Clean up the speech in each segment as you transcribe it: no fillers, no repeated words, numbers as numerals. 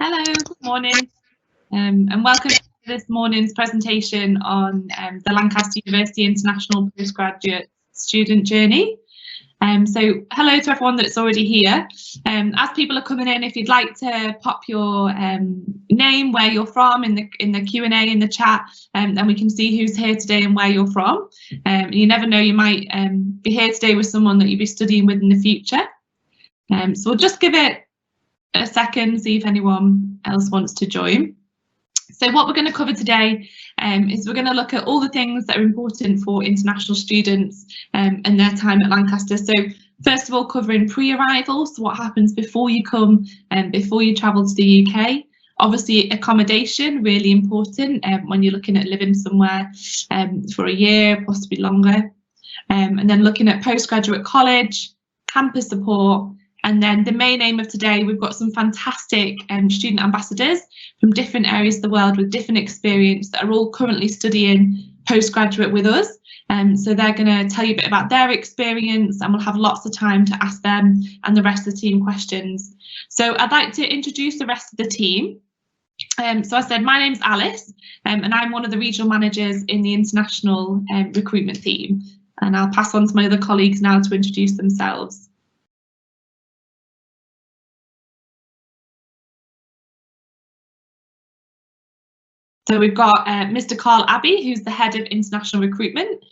Hello, good morning, and welcome to this morning's presentation on the Lancaster University International Postgraduate Student Journey. So hello to everyone that's already here. As people are coming in, if you'd like to pop your name, where you're from in the Q&A in the chat, then we can see who's here today and where you're from. You never know, you might be here today with someone that you'll be studying with in the future. So we'll just give it a second, see if anyone else wants to join. So what we're going to cover today is we're going to look at all the things that are important for international students and their time at Lancaster. So first of all, covering pre-arrival, so what happens before you come and before you travel to the UK. Obviously, accommodation, really important when you're looking at living somewhere for a year, possibly longer. And then looking at postgraduate college, campus support. And then the main aim of today, we've got some fantastic student ambassadors from different areas of the world with different experience that are all currently studying postgraduate with us. So they're going to tell you a bit about their experience, and we'll have lots of time to ask them and the rest of the team questions. So I'd like to introduce the rest of the team. So I said, my name's Alice, and I'm one of the regional managers in the international recruitment team. And I'll pass on to my other colleagues now to introduce themselves. So we've got Mr. Carl Abbey, who's the head of international recruitment.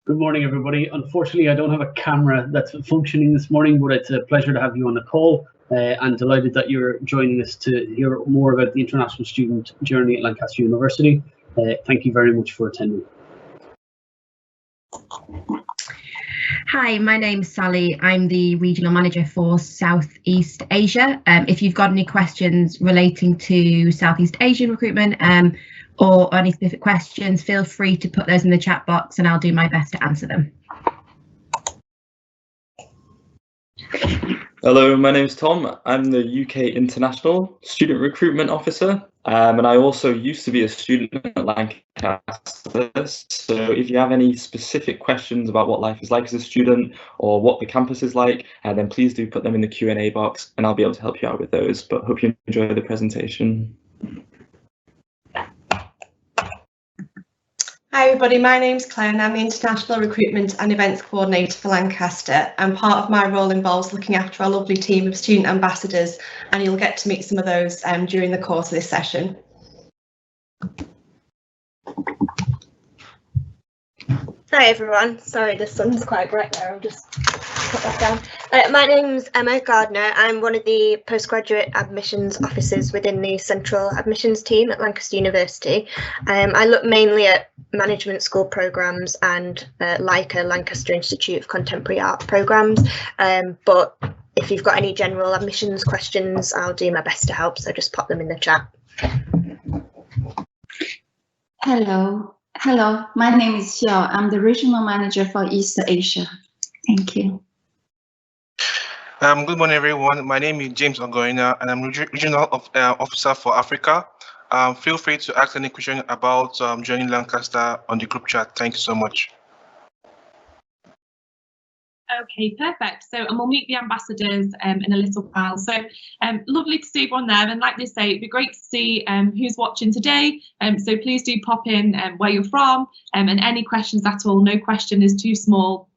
Good morning, everybody. Unfortunately, I don't have a camera that's functioning this morning, but it's a pleasure to have you on the call. I'm delighted that you're joining us to hear more about the international student journey at Lancaster University. Thank you very much for attending. Hi, my name's Sally. I'm the regional manager for Southeast Asia. If you've got any questions relating to Southeast Asian recruitment or any specific questions, feel free to put those in the chat box and I'll do my best to answer them. Hello, my name's Tom. I'm the UK International Student Recruitment Officer, and I also used to be a student at Lancaster. So if you have any specific questions about what life is like as a student or what the campus is like, then please do put them in the Q&A box and I'll be able to help you out with those. But hope you enjoy the presentation. Hi everybody, my name's Claire and I'm the International Recruitment and Events Coordinator for Lancaster, and part of my role involves looking after our lovely team of student ambassadors, and you'll get to meet some of those during the course of this session. Hi everyone, sorry the sun's quite bright there, I'll just put that down. My name's Emma Gardner. I'm one of the postgraduate admissions officers within the central admissions team at Lancaster University. I look mainly at management school programmes and LICA, Lancaster Institute of Contemporary Art programmes, but if you've got any general admissions questions, I'll do my best to help, so just pop them in the chat. Hello, my name is Xiao. I'm the regional manager for East Asia. Thank you. Good morning, everyone. My name is James Ogoina, and I'm regional officer for Africa. Feel free to ask any question about joining Lancaster on the group chat. Thank you so much. Okay, perfect. So, and we'll meet the ambassadors in a little while. So, lovely to see everyone there. And like they say, it'd be great to see who's watching today. So please do pop in where you're from and any questions at all. No question is too small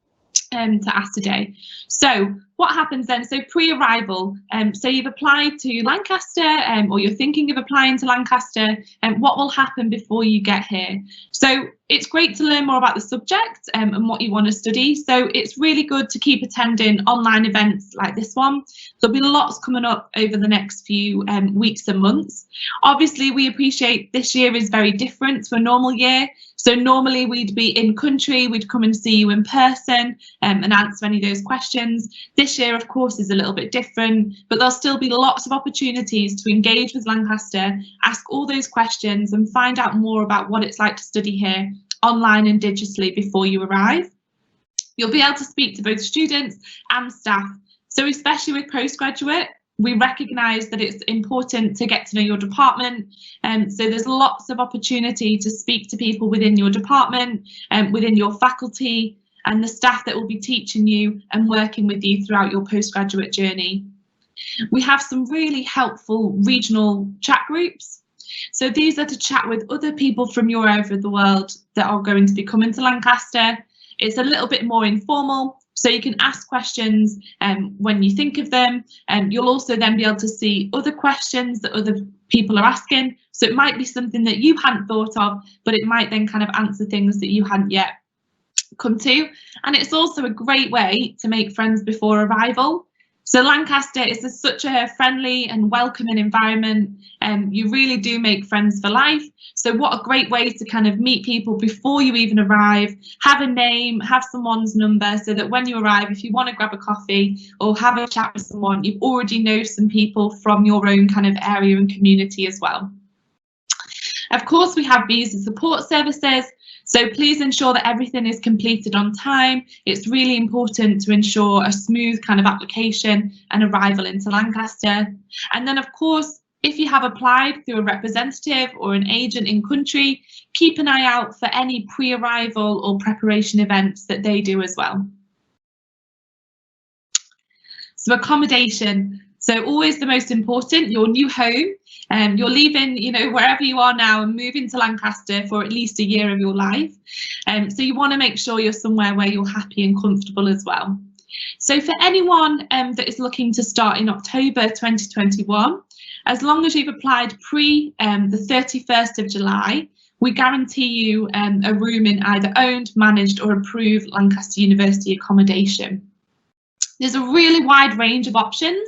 to ask today. So what happens then? So pre-arrival, so you've applied to Lancaster or you're thinking of applying to Lancaster, and what will happen before you get here? So it's great to learn more about the subject and what you want to study. So it's really good to keep attending online events like this one. There'll be lots coming up over the next few weeks and months. Obviously, we appreciate this year is very different to a normal year. So normally we'd be in country, we'd come and see you in person and answer any of those questions. This year, of course, is a little bit different, but there'll still be lots of opportunities to engage with Lancaster, ask all those questions and find out more about what it's like to study here online and digitally before you arrive. You'll be able to speak to both students and staff. So especially with postgraduate, we recognise that it's important to get to know your department. So there's lots of opportunity to speak to people within your department and within your faculty and the staff that will be teaching you and working with you throughout your postgraduate journey. We have some really helpful regional chat groups. So these are to chat with other people from your area of the world that are going to be coming to Lancaster. It's a little bit more informal, so you can ask questions when you think of them, and you'll also then be able to see other questions that other people are asking. So it might be something that you hadn't thought of, but it might then kind of answer things that you hadn't yet come to. And it's also a great way to make friends before arrival. So Lancaster is such a friendly and welcoming environment, and you really do make friends for life. So what a great way to kind of meet people before you even arrive, have a name, have someone's number, so that when you arrive, if you want to grab a coffee or have a chat with someone, you already know some people from your own kind of area and community as well. Of course, we have visa support services. So please ensure that everything is completed on time. It's really important to ensure a smooth kind of application and arrival into Lancaster. And then, of course, if you have applied through a representative or an agent in country, keep an eye out for any pre-arrival or preparation events that they do as well. So accommodation. So always the most important, your new home. You're leaving, you know, wherever you are now and moving to Lancaster for at least a year of your life. So you want to make sure you're somewhere where you're happy and comfortable as well. So for anyone that is looking to start in October 2021, as long as you've applied pre the 31st of July, we guarantee you a room in either owned, managed or approved Lancaster University accommodation. There's a really wide range of options.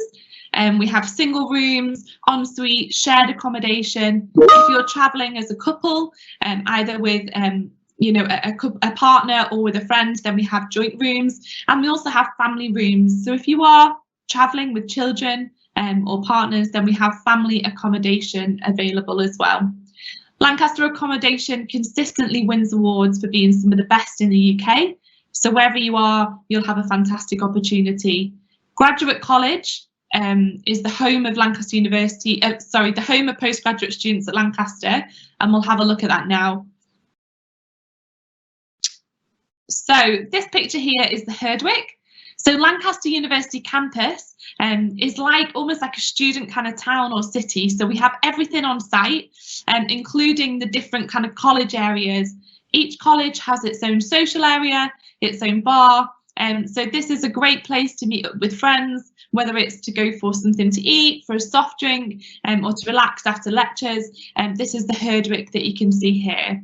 We have single rooms, ensuite, shared accommodation. If you're travelling as a couple, either with you know, a partner or with a friend, then we have joint rooms, and we also have family rooms. So if you are travelling with children or partners, then we have family accommodation available as well. Lancaster accommodation consistently wins awards for being some of the best in the UK. So wherever you are, you'll have a fantastic opportunity. Graduate College is the home of Lancaster University, the home of postgraduate students at Lancaster, and we'll have a look at that now. So this picture here is the Herdwick. So Lancaster University campus is almost like a student kind of town or city. So we have everything on site, including the different kind of college areas. Each college has its own social area, its own bar. So this is a great place to meet up with friends, whether it's to go for something to eat, for a soft drink, or to relax after lectures. This is the Herdwick that you can see here.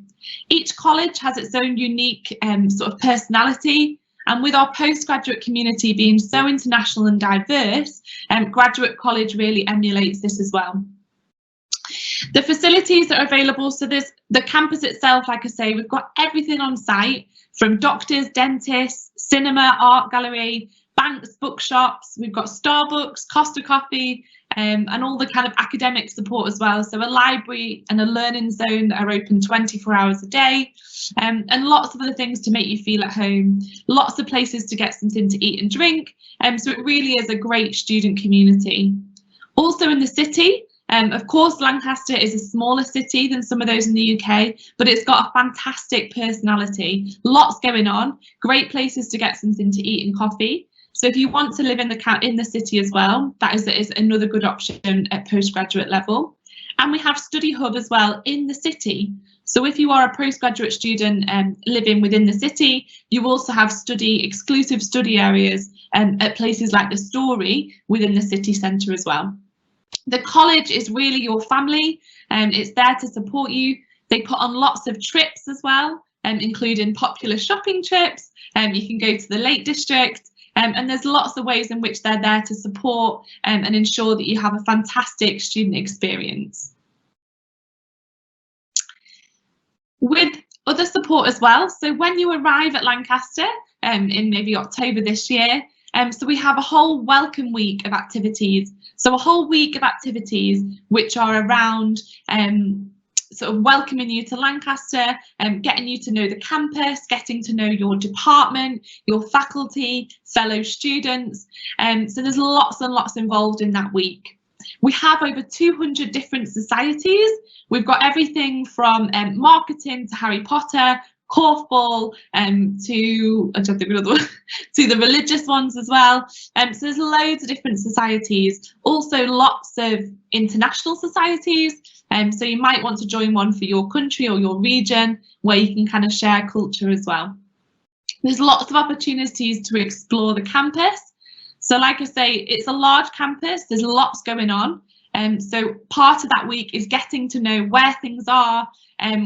Each college has its own unique sort of personality, and with our postgraduate community being so international and diverse, Graduate College really emulates this as well. The facilities that are available, so there's the campus itself, like I say, we've got everything on site, from doctors, dentists, cinema, art gallery, banks, bookshops. We've got Starbucks, Costa Coffee, and all the kind of academic support as well. So a library and a learning zone that are open 24 hours a day, and lots of other things to make you feel at home. Lots of places to get something to eat and drink. So it really is a great student community. Also in the city, of course, Lancaster is a smaller city than some of those in the UK, but it's got a fantastic personality, lots going on, great places to get something to eat and coffee. So if you want to live in the city as well, that is another good option at postgraduate level. And we have Study Hub as well in the city. So if you are a postgraduate student living within the city, you also have exclusive study areas at places like the Story within the city centre as well. The college is really your family, and it's there to support you. They put on lots of trips as well, including popular shopping trips. You can go to the Lake District, and there's lots of ways in which they're there to support and ensure that you have a fantastic student experience. With other support as well, so when you arrive at Lancaster in maybe October this year, so we have a whole welcome week of activities. So a whole week of activities which are around sort of welcoming you to Lancaster and getting you to know the campus, getting to know your department, your faculty, fellow students. So there's lots and lots involved in that week. We have over 200 different societies. We've got everything from marketing to Harry Potter, Corfball, to I'm trying to think of another one, to the religious ones as well. So there's loads of different societies, also lots of international societies. So you might want to join one for your country or your region where you can kind of share culture as well. There's lots of opportunities to explore the campus. So like I say, it's a large campus, there's lots going on. So part of that week is getting to know where things are,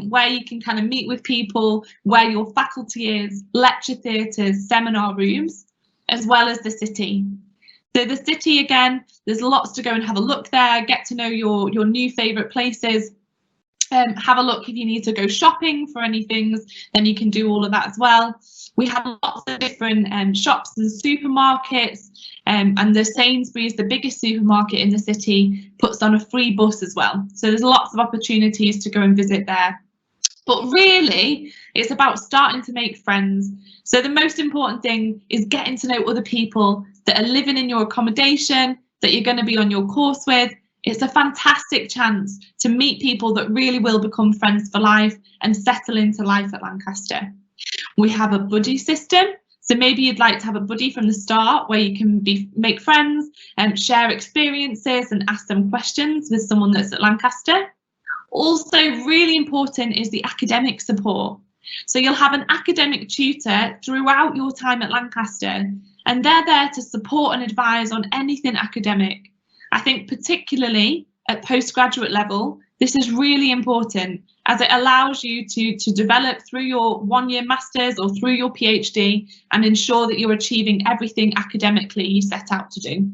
where you can kind of meet with people, where your faculty is, lecture theatres, seminar rooms, as well as the city. So the city, again, there's lots to go and have a look there, get to know your new favourite places. Have a look if you need to go shopping for any things, then you can do all of that as well. We have lots of different shops and supermarkets, and the Sainsbury's, the biggest supermarket in the city, puts on a free bus as well. So there's lots of opportunities to go and visit there. But really, it's about starting to make friends. So the most important thing is getting to know other people that are living in your accommodation, that you're going to be on your course with. It's a fantastic chance to meet people that really will become friends for life and settle into life at Lancaster. We have a buddy system. So maybe you'd like to have a buddy from the start where you can make friends and share experiences and ask them questions with someone that's at Lancaster. Also really important is the academic support. So you'll have an academic tutor throughout your time at Lancaster, and they're there to support and advise on anything academic. I think particularly at postgraduate level, this is really important as it allows you to develop through your one-year masters or through your PhD and ensure that you're achieving everything academically you set out to do.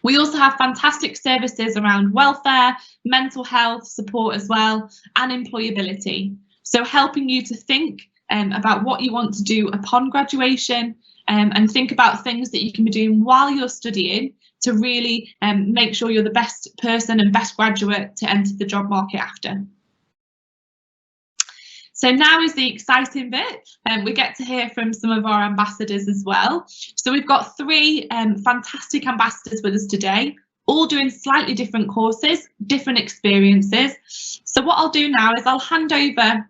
We also have fantastic services around welfare, mental health support as well, and employability. So helping you to think about what you want to do upon graduation and think about things that you can be doing while you're studying to really make sure you're the best person and best graduate to enter the job market after. So now is the exciting bit, and we get to hear from some of our ambassadors as well. So we've got three fantastic ambassadors with us today, all doing slightly different courses, different experiences. So what I'll do now is I'll hand over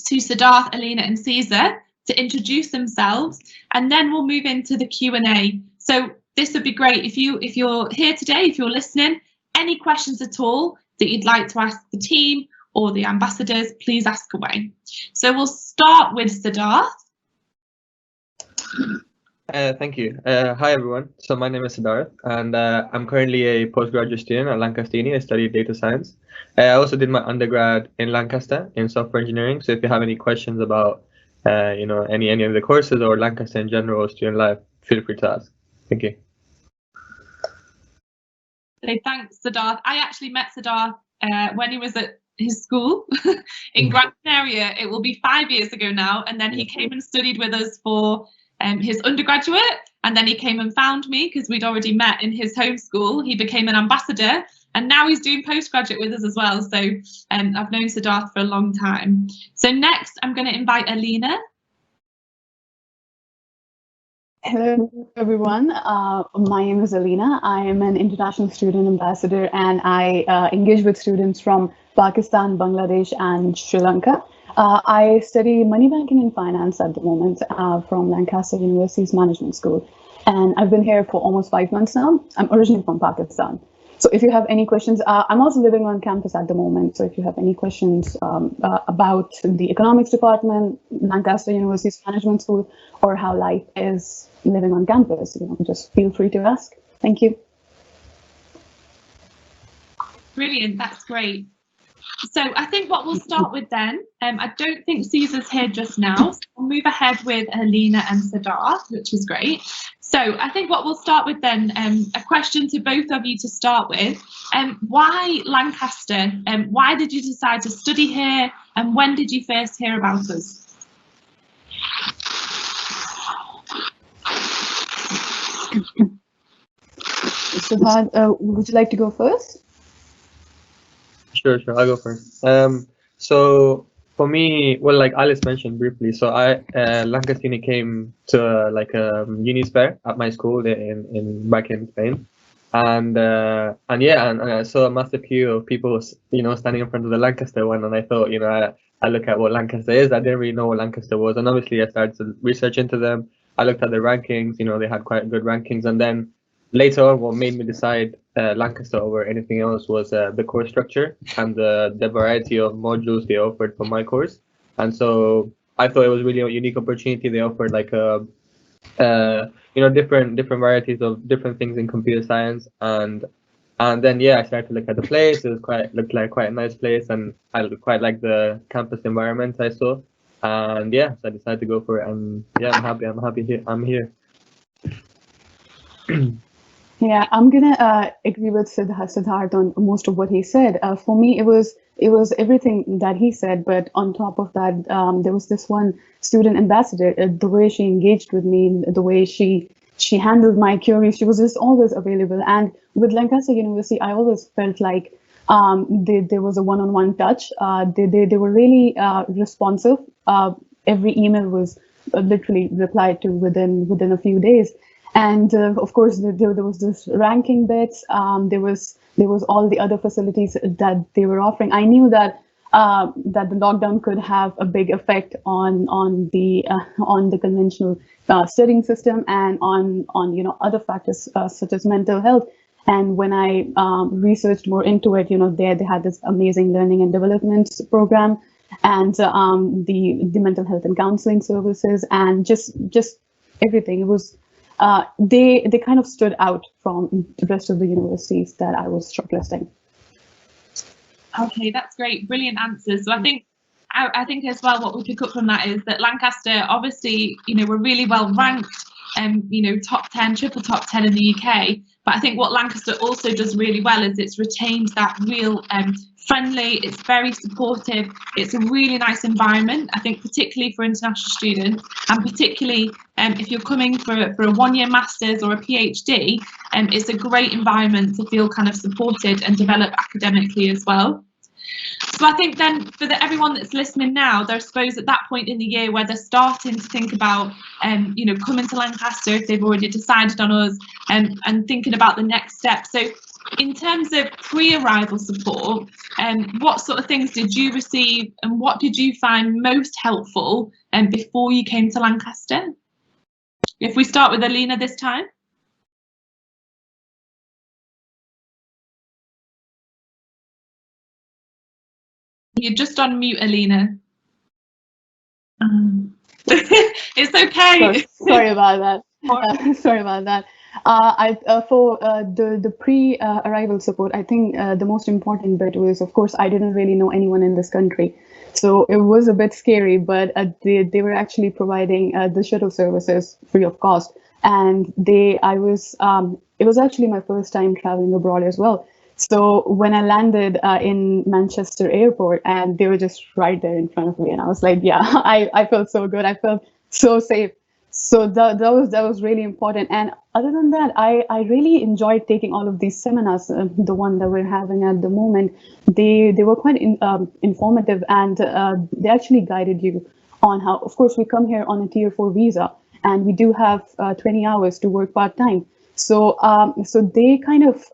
to Siddharth, Alina and Caesar to introduce themselves, and then we'll move into the Q&A. So this would be great if you're here today, if you're listening, any questions at all that you'd like to ask the team or the ambassadors, please ask away. So we'll start with Siddharth. Thank you. Hi everyone. So my name is Siddharth, and I'm currently a postgraduate student at Lancaster Uni. I study data science. I also did my undergrad in Lancaster in software engineering. So if you have any questions about any of the courses or Lancaster in general or student life, feel free to ask. Thank you. So thanks, Siddharth. I actually met Siddharth when he was at his school in Grand Area. It will be 5 years ago now, and then he came and studied with us for his undergraduate, and then he came and found me because we'd already met in his home school. He became an ambassador, and now he's doing postgraduate with us as well. So I've known Siddharth for a long time. So next I'm going to invite Alina. Hello everyone, my name is Alina. I am an international student ambassador, and I engage with students from Pakistan, Bangladesh and Sri Lanka. I study money banking and finance at the moment from Lancaster University's Management School, and I've been here for almost 5 months now. I'm originally from Pakistan. So if you have any questions, I'm also living on campus at the moment. So if you have any questions about the economics department, Lancaster University's Management School, or how life is living on campus, just feel free to ask. Thank you. Brilliant, that's great. So I think what we'll start with then, I don't think Caesar's here just now, so we'll move ahead with Alina and Siddharth, which is great. So I think what we'll start with then, a question to both of you to start with. Why Lancaster? Why did you decide to study here, and when did you first hear about us? Siddharth, would you like to go first? Sure, I'll go first. So for me, well, like Alice mentioned briefly, so I Lancaster Uni came to a uni fair at my school back in Spain, and I saw a massive queue of people, standing in front of the Lancaster one, and I thought, I look at what Lancaster is. I didn't really know what Lancaster was, and obviously I started to research into them. I looked at the rankings. You know, they had quite good rankings, and then later on, what made me decide Lancaster over anything else was the course structure and the variety of modules they offered for my course. And so I thought it was really a unique opportunity. They offered like a different varieties of different things in computer science, and then I started to look at the place. It looked like quite a nice place, and I quite like the campus environment I saw, and so I decided to go for it. And I'm happy here. I'm here. Yeah, I'm gonna agree with Siddharth on most of what he said. For me, it was everything that he said, but on top of that, there was this one student ambassador. The way she engaged with me, the way she handled my queries, she was just always available. And with Lancaster University, I always felt like there was a one-on-one touch. They were really responsive. Every email was literally replied to within a few days. And of course, there was this ranking bits. There was all the other facilities that they were offering. I knew that the lockdown could have a big effect on the conventional studying system and on other factors such as mental health. And when I researched more into it, they had this amazing learning and development program, and the mental health and counseling services, and just everything. It was. They kind of stood out from the rest of the universities that I was shortlisting. Okay, that's great, brilliant answers. So I think as well, what we pick up from that is that Lancaster, obviously, were really well ranked, top 10, triple top 10 in the UK. But I think what Lancaster also does really well is it's retained that real friendly, it's very supportive, it's a really nice environment, I think, particularly for international students, and particularly if you're coming for a one-year master's or a PhD, it's a great environment to feel kind of supported and develop academically as well. So I think then for everyone that's listening now, they're suppose at that point in the year where they're starting to think about, coming to Lancaster if they've already decided on us, and thinking about the next step. So in terms of pre-arrival support, what sort of things did you receive, and what did you find most helpful before you came to Lancaster? If we start with Alina this time. You're just on mute, Alina. It's okay. Sorry about that. Sorry about that. For the pre-arrival support, I think the most important bit was, of course, I didn't really know anyone in this country, so it was a bit scary. But they were actually providing the shuttle services free of cost, and it was actually my first time traveling abroad as well. So when I landed in Manchester airport, and they were just right there in front of me, and I was like, yeah, I felt so good. I felt so safe. So that was really important. And other than that, I really enjoyed taking all of these seminars. The one that we're having at the moment, they were quite informative, and they actually guided you on how. Of course, we come here on a Tier 4 visa, and we do have 20 hours to work part-time. So they kind of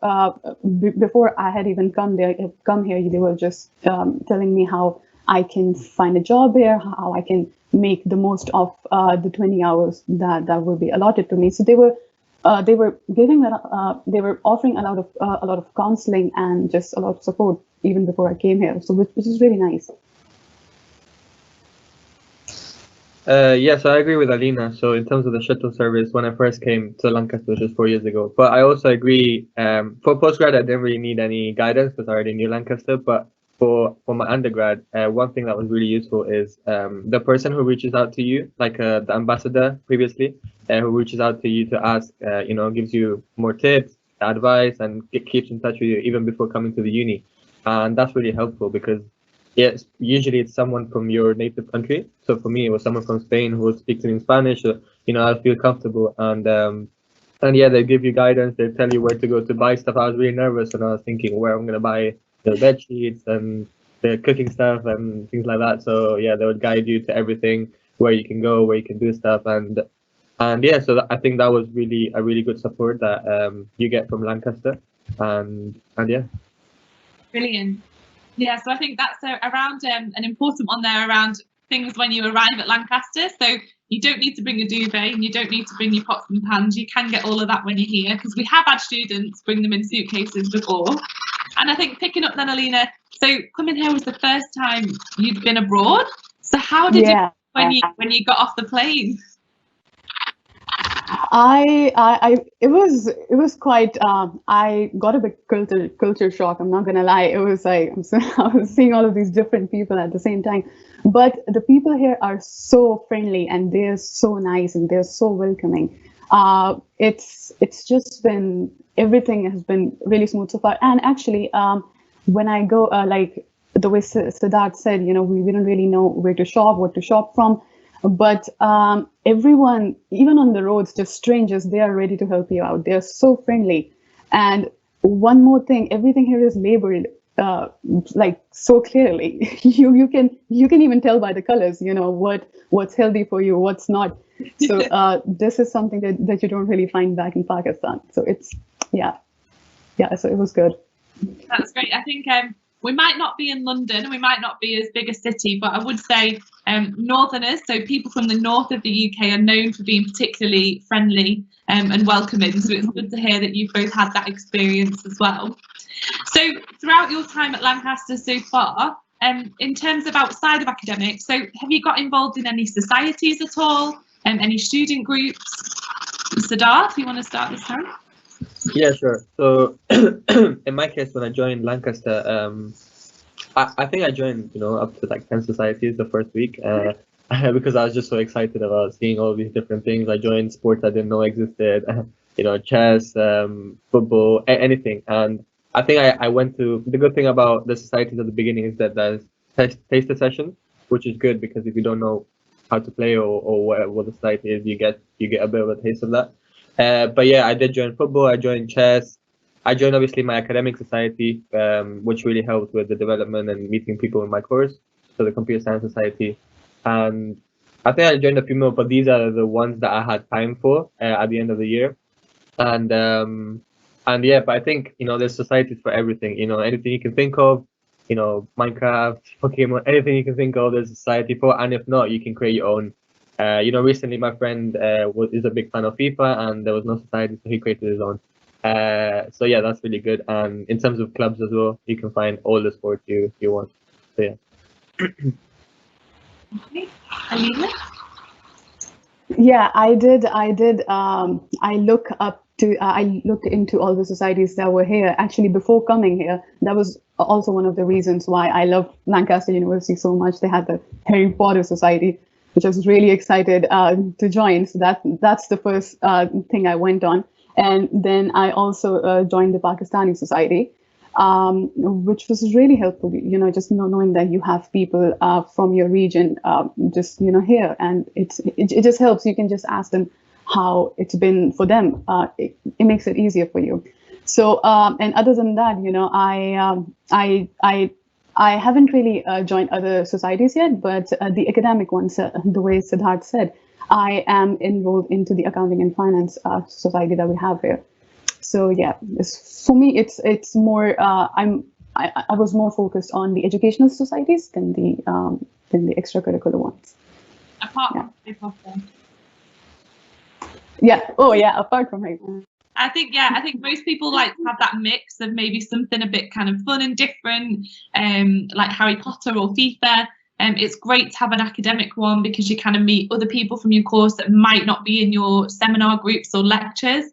before I had even come here, they were just telling me how I can find a job here, how I can make the most of the 20 hours that will be allotted to me. So they were giving that they were offering a lot of counseling and just a lot of support even before I came here. So which is really nice. Yes, I agree with Alina. So in terms of the shuttle service, when I first came to Lancaster, which was 4 years ago, but I also agree, for postgrad, I didn't really need any guidance because I already knew Lancaster. But for my undergrad, one thing that was really useful is the person who reaches out to you, like the ambassador previously, who reaches out to you to ask, gives you more tips, advice, and keeps in touch with you even before coming to the uni. And that's really helpful because usually it's someone from your native country. So for me, it was someone from Spain who would speak to me in Spanish. So, I feel comfortable, and they give you guidance. They tell you where to go to buy stuff. I was really nervous, and I was thinking where I'm gonna buy the bed sheets and the cooking stuff and things like that. So they would guide you to everything, where you can go, where you can do stuff, and so I think that was really a really good support that you get from Lancaster, and yeah. Brilliant. Yeah, so I think that's around an important one there around things when you arrive at Lancaster. So you don't need to bring a duvet and you don't need to bring your pots and pans. You can get all of that when you're here, because we have had students bring them in suitcases before. And I think picking up then, Alina, so coming here was the first time you'd been abroad. So how did you when you got off the plane? It was quite I got a bit culture shock, I'm not gonna lie. It was like I was seeing all of these different people at the same time, but the people here are so friendly and they're so nice and they're so welcoming. It's just been, everything has been really smooth so far. And actually when I go like the way Siddharth said, you know, we don't really know where to shop, what to shop from. But everyone, even on the roads, just strangers, they are ready to help you out. They're so friendly. And one more thing, everything here is labeled like so clearly. You can even tell by the colors, you know, what's healthy for you, what's not. So this is something that you don't really find back in Pakistan. So it's so it was good. That's great. I think we might not be in London and we might not be as big a city, but I would say Northerners, so people from the north of the UK, are known for being particularly friendly and welcoming. So it's good to hear that you've both had that experience as well. So throughout your time at Lancaster so far, in terms of outside of academics, so have you got involved in any societies at all? Any student groups? Siddharth, you want to start this time? Yeah, sure. So in my case, when I joined Lancaster, I think I joined, you know, up to like 10 societies the first week because I was just so excited about seeing all these different things. I joined sports I didn't know existed, you know, chess, football, anything. And I think I went to, the good thing about the societies at the beginning is that there's taster sessions, which is good because if you don't know how to play or what the society is, you get a bit of a taste of that. But yeah, I did join football, I joined chess, I joined obviously my academic society, which really helped with the development and meeting people in my course, so the computer science society. And I think I joined a few more, but these are the ones that I had time for at the end of the year. And yeah, but I think, you know, there's societies for everything, you know, anything you can think of, you know, Minecraft, Pokemon, anything you can think of, there's a society for, and if not, you can create your own. You know, recently my friend is a big fan of FIFA and there was no society, so he created his own. So yeah, that's really good. And in terms of clubs as well, you can find all the sports you want. So yeah. Okay. Alina? Yeah, I did. I looked into all the societies that were here. Actually, before coming here, that was also one of the reasons why I love Lancaster University so much. They had the Harry Potter Society, which I was really excited to join. So that's the first thing I went on. And then I also joined the Pakistani Society, which was really helpful, you know, just knowing that you have people from your region just, you know, here. And it just helps. You can just ask them how it's been for them. It makes it easier for you. So, and other than that, you know, I haven't really joined other societies yet, but the academic ones, the way Siddharth said, I am enrolled into the accounting and finance society that we have here. So yeah, for me, it's more. I was more focused on the educational societies than the extracurricular ones. Apart from Harry Potter. Yeah. Oh yeah. Apart from Harry Potter. I think most people like to have that mix of maybe something a bit kind of fun and different, like Harry Potter or FIFA. It's great to have an academic one because you kind of meet other people from your course that might not be in your seminar groups or lectures.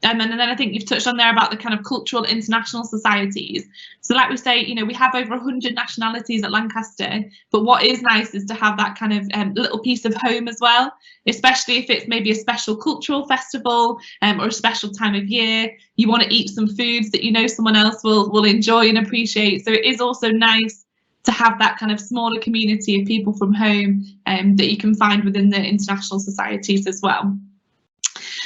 And then I think you've touched on there about the kind of cultural international societies. So like we say, you know, we have over 100 nationalities at Lancaster, but what is nice is to have that kind of little piece of home as well, especially if it's maybe a special cultural festival or a special time of year. You want to eat some foods that you know someone else will enjoy and appreciate. So it is also nice to have that kind of smaller community of people from home that you can find within the international societies as well.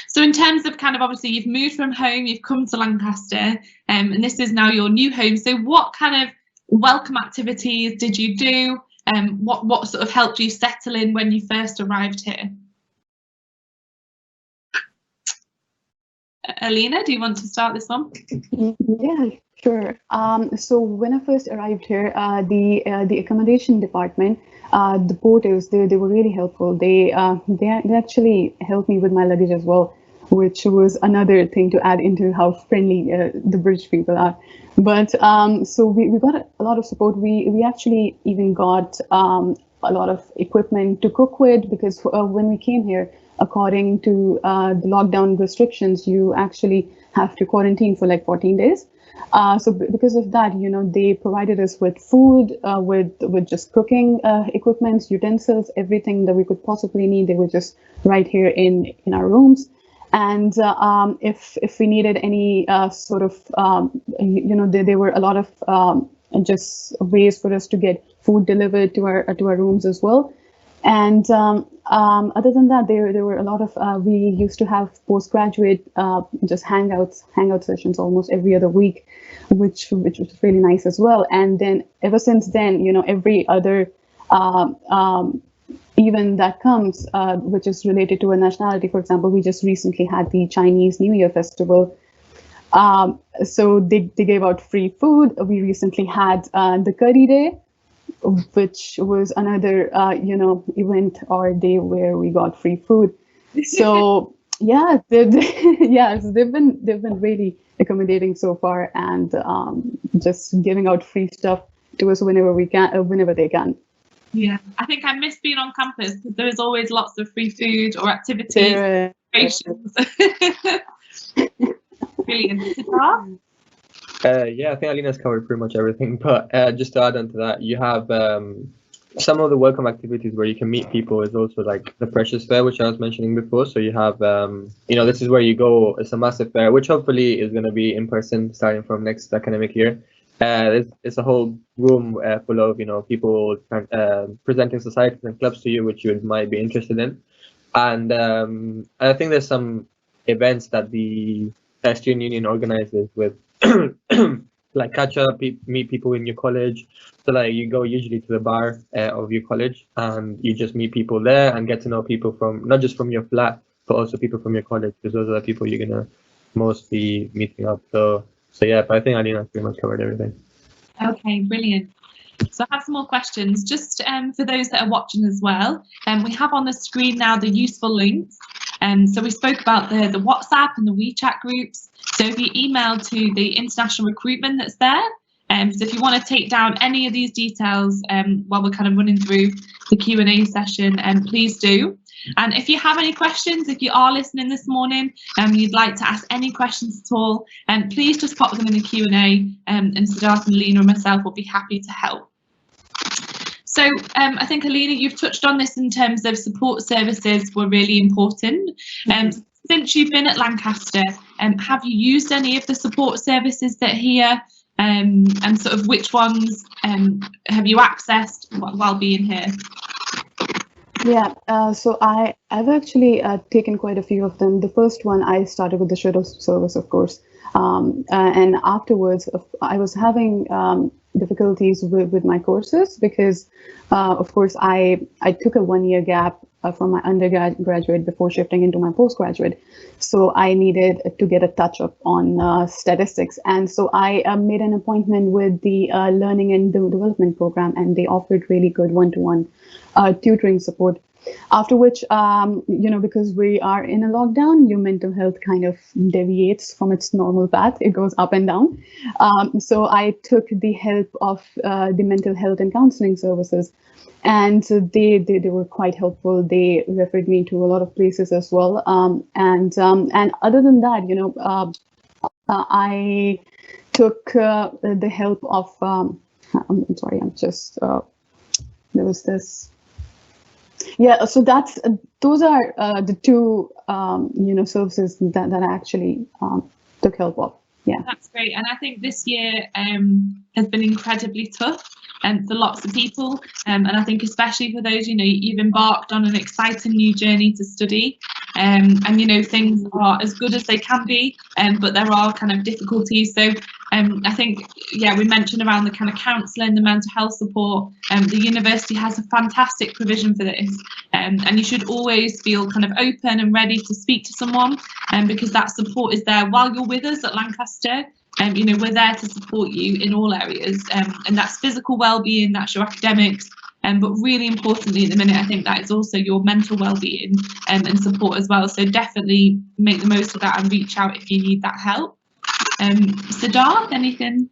So in terms of kind of, obviously you've moved from home, you've come to Lancaster, and this is now your new home. So what kind of welcome activities did you do? What sort of helped you settle in when you first arrived here? Alina, do you want to start this one? Yeah, sure. So when I first arrived here, the accommodation department, the porters, they were really helpful. They actually helped me with my luggage as well, which was another thing to add into how friendly the British people are. But so we got a lot of support. We actually even got a lot of equipment to cook with, because when we came here, according to the lockdown restrictions, you actually have to quarantine for like 14 days. So because of that, they provided us with food, with just cooking equipment, utensils, everything that we could possibly need. They were just right here in our rooms. And if we needed any sort of, there were a lot of just ways for us to get food delivered to our rooms as well. And other than that, there were a lot of, we used to have postgraduate just hangout sessions almost every other week, which was really nice as well. And then ever since then, every other event that comes, which is related to a nationality, for example, we just recently had the Chinese New Year festival. So they gave out free food. We recently had the Curry Day, which was another event or day where we got free food. So yeah, they've been really accommodating so far, and just giving out free stuff to us whenever they can. Yeah, I think I miss being on campus because there is always lots of free food or activities. Brilliant. Yeah, I think Alina's covered pretty much everything, but just to add on to that, you have some of the welcome activities where you can meet people is also like the Precious Fair, which I was mentioning before. So you have, this is where you go. It's a massive fair, which hopefully is going to be in person starting from next academic year. It's a whole room full of, people presenting societies and clubs to you, which you might be interested in. And I think there's some events that the student union organizes with like catch up, meet people in your college. So like you go usually to the bar of your college, and you just meet people there and get to know people from not just from your flat, but also people from your college, because those are the people you're gonna most be meeting up. So yeah, but I think Alina pretty much covered everything. Okay, brilliant. So I have some more questions, just for those that are watching as well. We have on the screen now the useful links. So we spoke about the WhatsApp and the WeChat groups. So if you email to the international recruitment that's there, so if you want to take down any of these details while we're kind of running through the Q&A session, please do. And if you have any questions, if you are listening this morning and you'd like to ask any questions at all, please just pop them in the Q&A, and Siddharth and Alina and myself will be happy to help. So I think, Alina, you've touched on this in terms of support services were really important. Since you've been at Lancaster, have you used any of the support services that are here, and sort of which ones have you accessed while being here? Yeah, so I've actually taken quite a few of them. The first one, I started with the shuttle service, of course, and afterwards I was having difficulties with my courses because, of course, I took a 1-year gap from my undergraduate before shifting into my postgraduate. So I needed to get a touch up on statistics. And so I made an appointment with the Learning and Development program, and they offered really good one-to-one tutoring support. After which, because we are in a lockdown, your mental health kind of deviates from its normal path. It goes up and down. So I took the help of the mental health and counseling services, and they were quite helpful. They referred me to a lot of places as well. And other than that, I took the help of, I'm sorry, there was this. Yeah, so those are the two services that I actually took help of. Yeah, that's great. And I think this year has been incredibly tough for lots of people, and I think especially for those, you've embarked on an exciting new journey to study, and things are as good as they can be, but there are kind of difficulties. So I think, we mentioned around the kind of counselling, the mental health support. The university has a fantastic provision for this, and you should always feel kind of open and ready to speak to someone, because that support is there while you're with us at Lancaster. You know, we're there to support you in all areas, and that's physical well-being, that's your academics, but really importantly at the minute, I think that is also your mental well-being and support as well. So definitely make the most of that and reach out if you need that help. Siddharth, anything?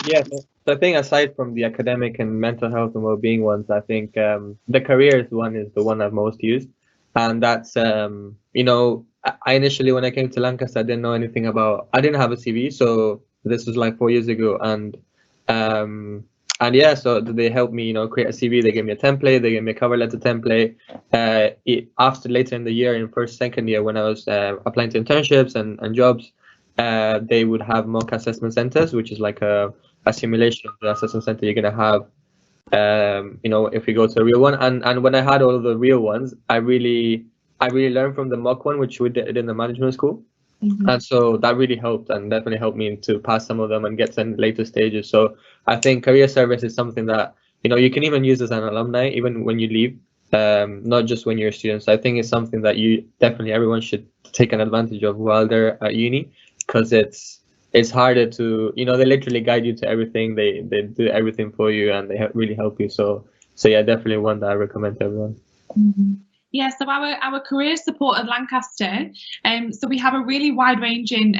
Yeah, so I think aside from the academic and mental health and well-being ones, I think the careers one is the one I've most used, and that's you know, I initially, when I came to Lancaster, I didn't know anything about, I didn't have a CV, so this was like 4 years ago, and yeah, so they helped me, you know, create a CV. They gave me a template, they gave me a cover letter template. After later in the year, in first, second year, when I was applying to internships and jobs, they would have mock assessment centers, which is like a simulation of the assessment center you're gonna have, you know, if we go to a real one. And when I had all of the real ones, I really learned from the mock one, which we did in the management school. And so that really helped, and definitely helped me to pass some of them and get to later stages. So I think career service is something that, you know, you can even use as an alumni, even when you leave, not just when you're a student. So I think it's something that everyone should take an advantage of while they're at uni, because it's harder to, you know, they literally guide you to everything. They do everything for you, and they really help you. So yeah, definitely one that I recommend to everyone. Yeah, so our career support at Lancaster, so we have a really wide-ranging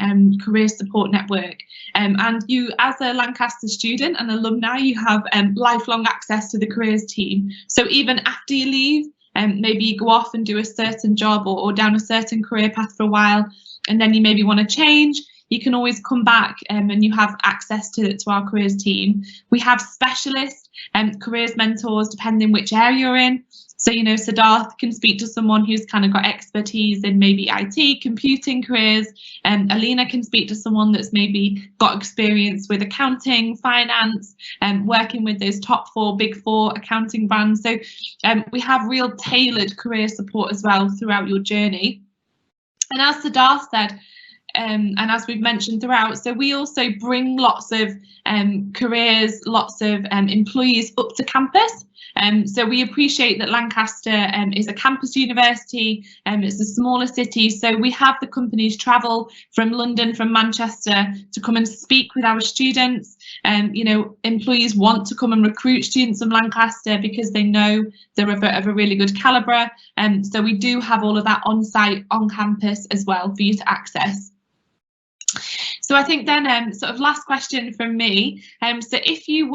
career support network, and you, as a Lancaster student and alumni, you have lifelong access to the careers team. So even after you leave, maybe you go off and do a certain job or down a certain career path for a while, and then you maybe want to change, you can always come back and you have access to our careers team. We have specialist careers mentors depending which area you're in. So, you know, Siddharth can speak to someone who's kind of got expertise in maybe IT, computing careers, and Alina can speak to someone that's maybe got experience with accounting, finance, and working with those top big four accounting brands. So we have real tailored career support as well throughout your journey. And as Siddharth said, and as we've mentioned throughout, so we also bring lots of careers, lots of employees up to campus. So we appreciate that Lancaster is a campus university, it's a smaller city, so we have the companies travel from London, from Manchester to come and speak with our students. You know, employees want to come and recruit students from Lancaster because they know they're of a really good calibre, so we do have all of that on site, on campus as well for you to access. So I think then sort of last question from me. So if you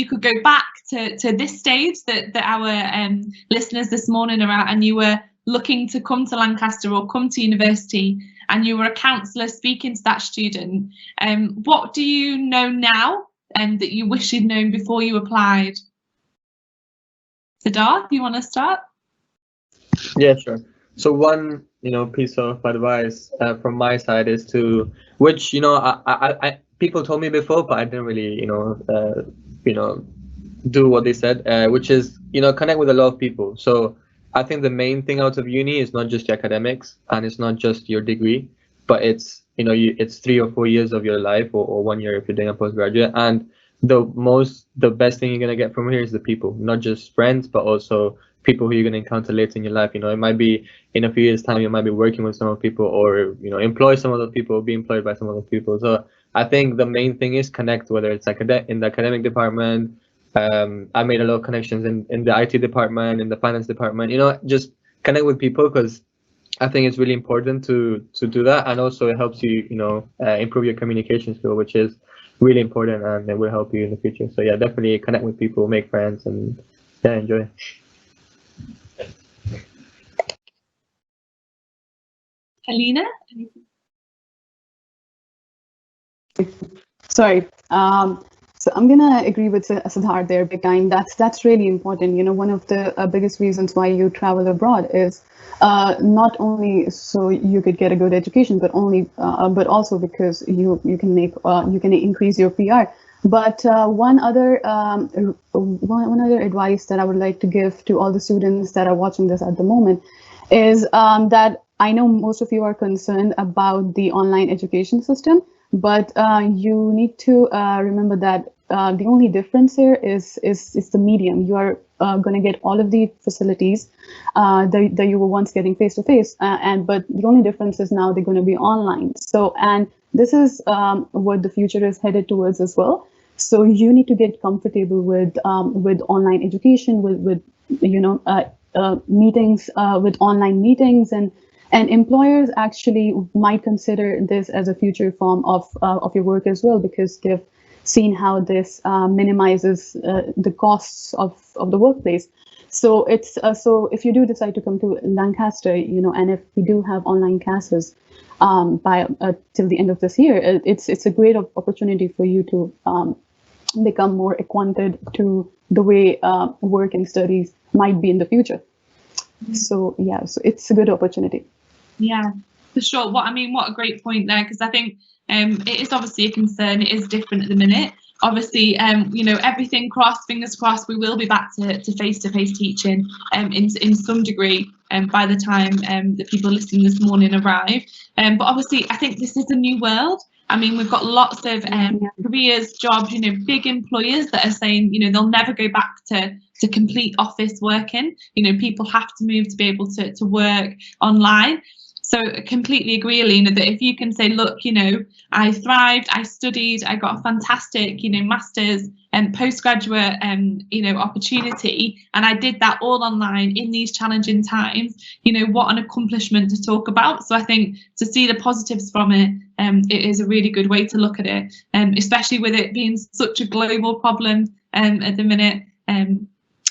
could go back to this stage that our listeners this morning are at, and you were looking to come to Lancaster or come to university, and you were a counsellor speaking to that student, what do you know now that you wish you'd known before you applied? Siddharth, you want to start? Yeah, sure. So one, you know, piece of advice from my side is to, which, you know, I people told me before, but I didn't really, you know, do what they said, which is, you know, connect with a lot of people. So I think the main thing out of uni is not just your academics, and it's not just your degree, but it's, you know, it's 3 or 4 years of your life, or 1 year if you're doing a postgraduate. And the best thing you're gonna get from here is the people, not just friends, but also people who you're going to encounter later in your life. You know, it might be in a few years' time, you might be working with some of the people, or, you know, employ some of those people, or be employed by some of those people. So I think the main thing is connect, whether it's in the academic department. I made a lot of connections in the IT department, in the finance department, you know, just connect with people, because I think it's really important to do that. And also it helps you, you know, improve your communication skill, which is really important, and it will help you in the future. So yeah, definitely connect with people, make friends, and yeah, enjoy. Alina? Sorry. So I'm gonna agree with Siddharth there, big time. That's really important. You know, one of the biggest reasons why you travel abroad is not only so you could get a good education, but also because you can increase your PR. But one other advice that I would like to give to all the students that are watching this at the moment is that I know most of you are concerned about the online education system, but you need to remember that the only difference here is the medium. going to get all of the facilities that you were once getting face to face, but the only difference is now they're going to be online. So, and this is what the future is headed towards as well. So you need to get comfortable with online education, with meetings, with online meetings, and employers actually might consider this as a future form of your work as well, because they've seen how this minimizes the costs of the workplace. So it's so if you do decide to come to Lancaster, and if we do have online classes by till the end of this year, it's a great opportunity for you to become more acquainted to the way work and studies might be in the future. So yeah, so it's a good opportunity. Yeah, for sure. What a great point there, because I think it is obviously a concern. It is different at the minute. Obviously, everything crossed, fingers crossed, we will be back to face-to-face teaching in some degree by the time the people listening this morning arrive. But obviously, I think this is a new world. We've got lots of careers, jobs, big employers that are saying, they'll never go back to complete office working. People have to move to be able to work online. So I completely agree, Alina, that if you can say, look, I thrived, I studied, I got a fantastic, master's and postgraduate, opportunity, and I did that all online in these challenging times, what an accomplishment to talk about. So I think to see the positives from it, it is a really good way to look at it, especially with it being such a global problem at the minute.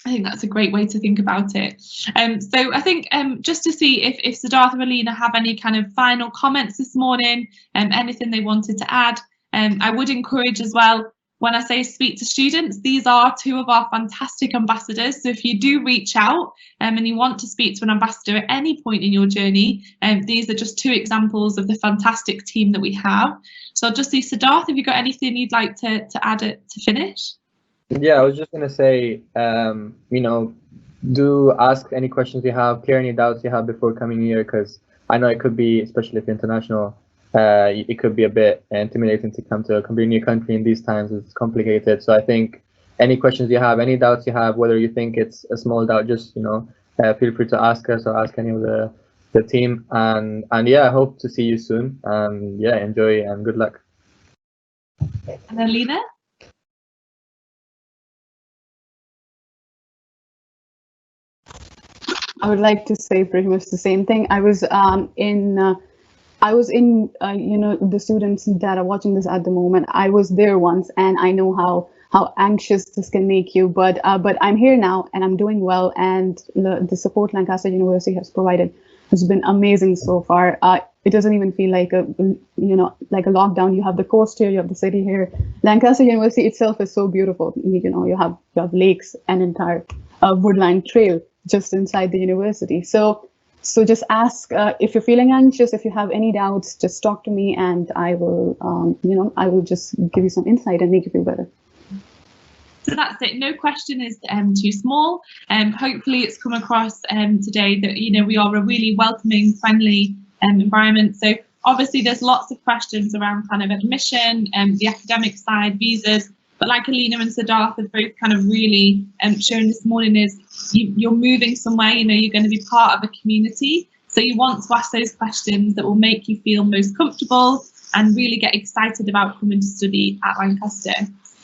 I think that's a great way to think about it. So I think just to see if Siddharth or Alina have any kind of final comments this morning, anything they wanted to add. I would encourage as well, when I say speak to students, these are two of our fantastic ambassadors. So if you do reach out and you want to speak to an ambassador at any point in your journey, these are just two examples of the fantastic team that we have. So I'll just see, Siddharth, have you got anything you'd like to add to finish? Yeah, I was just going to say, do ask any questions you have, clear any doubts you have before coming here, because I know it could be, especially if you're international, it could be a bit intimidating to come to a completely new country in these times. It's complicated. So I think any questions you have, any doubts you have, whether you think it's a small doubt, just, feel free to ask us or ask any of the team. And yeah, I hope to see you soon. Yeah, enjoy and good luck. And Alina? I would like to say pretty much the same thing. I was in the students that are watching this at the moment. I was there once, and I know how anxious this can make you. But I'm here now, and I'm doing well. And the support Lancaster University has provided has been amazing so far. It doesn't even feel like a lockdown. You have the coast here, you have the city here. Lancaster University itself is so beautiful. You have lakes and entire woodland trail just inside the university. So just ask if you're feeling anxious, if you have any doubts, just talk to me, and I will just give you some insight and make you feel better. So that's it. No question is too small. Hopefully it's come across today that we are a really welcoming, friendly environment. So obviously there's lots of questions around kind of admission and the academic side, visas. But like Alina and Siddharth have both kind of really shown this morning, is you're moving somewhere, you're going to be part of a community. So you want to ask those questions that will make you feel most comfortable and really get excited about coming to study at Lancaster.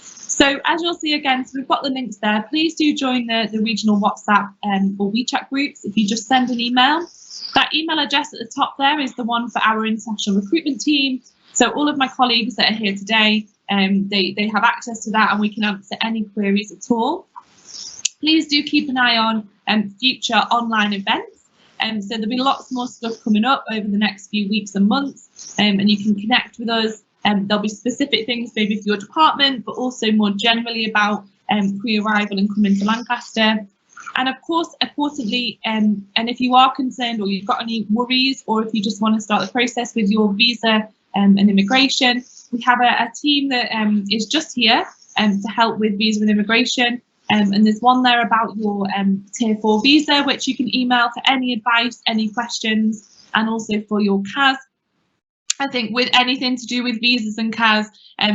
So as you'll see again, so we've got the links there. Please do join the regional WhatsApp or WeChat groups if you just send an email. That email address at the top there is the one for our international recruitment team. So all of my colleagues that are here today, they have access to that, and we can answer any queries at all. Please do keep an eye on future online events. So there'll be lots more stuff coming up over the next few weeks and months, and you can connect with us. There'll be specific things maybe for your department, but also more generally about pre-arrival and coming to Lancaster. And of course, importantly, and if you are concerned or you've got any worries, or if you just want to start the process with your visa and immigration, we have a team that is just here to help with visa and immigration. And there's one there about your Tier 4 visa, which you can email for any advice, any questions, and also for your CAS. I think with anything to do with visas and CAS,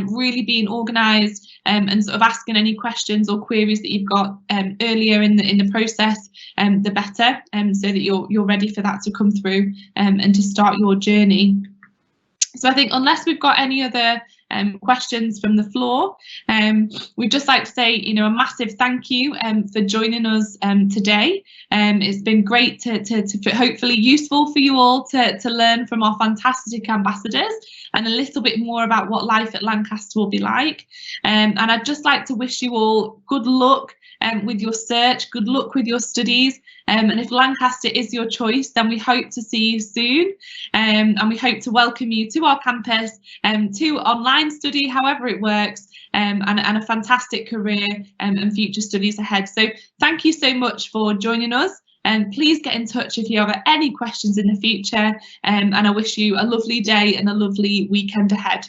really being organised and sort of asking any questions or queries that you've got earlier in the process, the better, so that you're ready for that to come through and to start your journey. So I think unless we've got any other questions from the floor, we'd just like to say, you know, a massive thank you for joining us today. It's been great to hopefully useful for you all to learn from our fantastic ambassadors and a little bit more about what life at Lancaster will be like. And I'd just like to wish you all good luck with your search, good luck with your studies. And if Lancaster is your choice, then we hope to see you soon. And we hope to welcome you to our campus, to online study, however it works, and a fantastic career and future studies ahead. So thank you so much for joining us. And please get in touch if you have any questions in the future. And I wish you a lovely day and a lovely weekend ahead.